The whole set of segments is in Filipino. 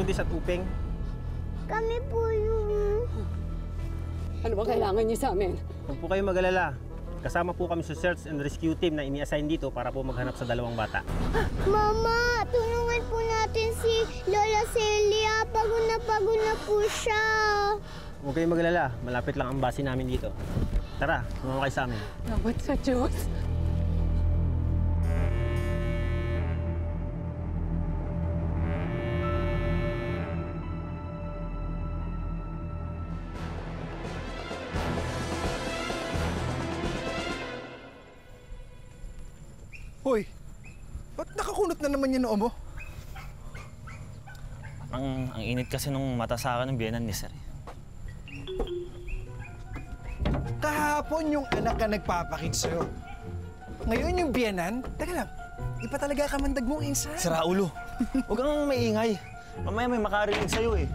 Trudis at Upeng. Kami po yung... Ano ba kailangan niyo sa amin? Huwag po kayong mag-alala. Kasama po kami sa search and rescue team na ini-assign dito para po maghanap sa dalawang bata. Mama, tulungan po natin si Lola Celia. Pagod na po siya. Huwag kayong mag-alala. Malapit lang ang base namin dito. Tara, sumama kayo sa amin. Salamat sa Diyos. Hoy, ba't nakakunot na naman yung noo mo? Ang init kasi nung mata sa akin ng biyenan ni Sir. Kahapon yung anak ka nagpapakit sa'yo. Ngayon yung biyenan? Teka lang, iba talaga kamandag mong insan. Sira ulo. Huwag kang maingay. Mamaya may makarinig sa'yo eh.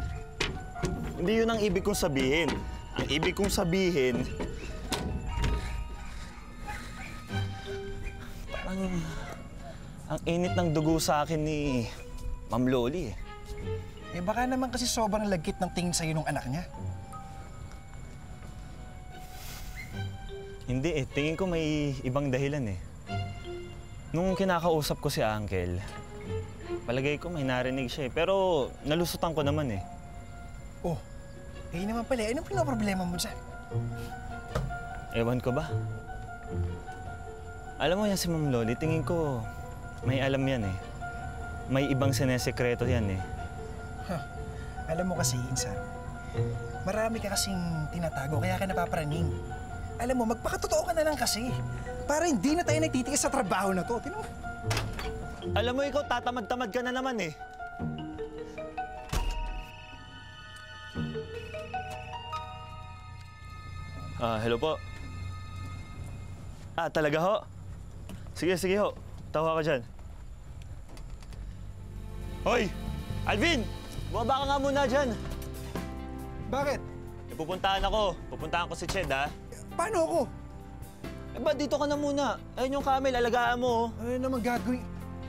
Hindi yun ang ibig kong sabihin. Ang ibig kong sabihin, parang ang init ng dugo sa akin ni Ma'am Loli eh. Eh baka naman kasi sobrang lagkit ng tingin sa'yo ng anak niya. Hindi eh, tingin ko may ibang dahilan eh. Nung kinakausap ko si Uncle, palagay ko may narinig siya eh. Pero nalusutan ko naman eh. Oh, eh naman pala, anong pinoproblema mo dyan? Ewan ko ba? Alam mo yan si Ma'am Loli, tingin ko may alam yan eh. May ibang sinesekreto yan eh. Huh. Alam mo kasi, Insan, marami ka kasing tinatago, kaya ka napaparaning. Alam mo, magpakatotoo ka na lang kasi. Para hindi na tayo nagtitiis sa trabaho na to. Tingnan mo. Alam mo, ikaw tatamad-tamad ka na naman eh. Hello po. Talaga ho? Sige, sige ho. Tawa ka dyan. Hoy! Alvin! Bumaba ka nga muna dyan. Bakit? Pupuntahan ako. Pupuntahan ko si Ched, ha? Paano ako? Eh, ba't dito ka na muna? Ayun yung camel, alagaan mo. Ano naman gagawin?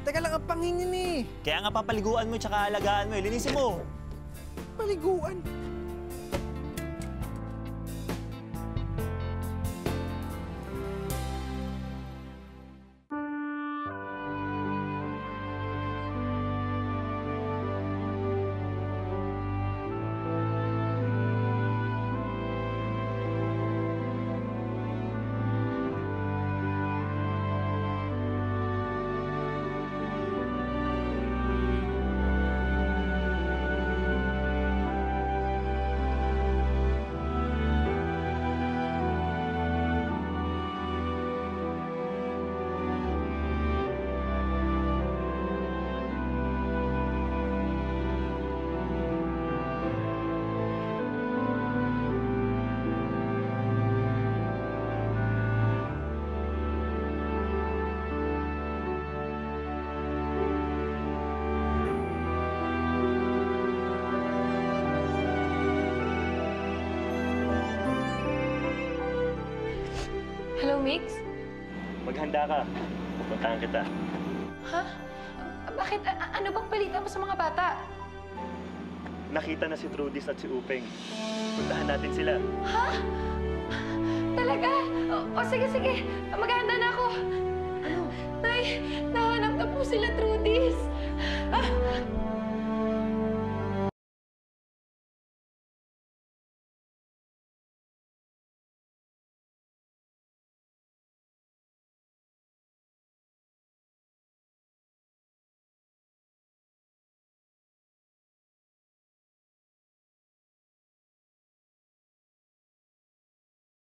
Teka lang, ang pangingin eh. Kaya nga papaliguan mo tsaka alagaan mo. Linisin mo. Paliguan. Hello, Mix? Maghanda ka. Pupuntahan kita. Ha? Bakit? Ano bang balita mo sa mga bata? Nakita na si Trudis at si Upeng. Puntahan natin sila. Ha? Talaga? O sige, sige. Maghahanda na ako. Ano? Nay, nahanap na po sila, Trudis.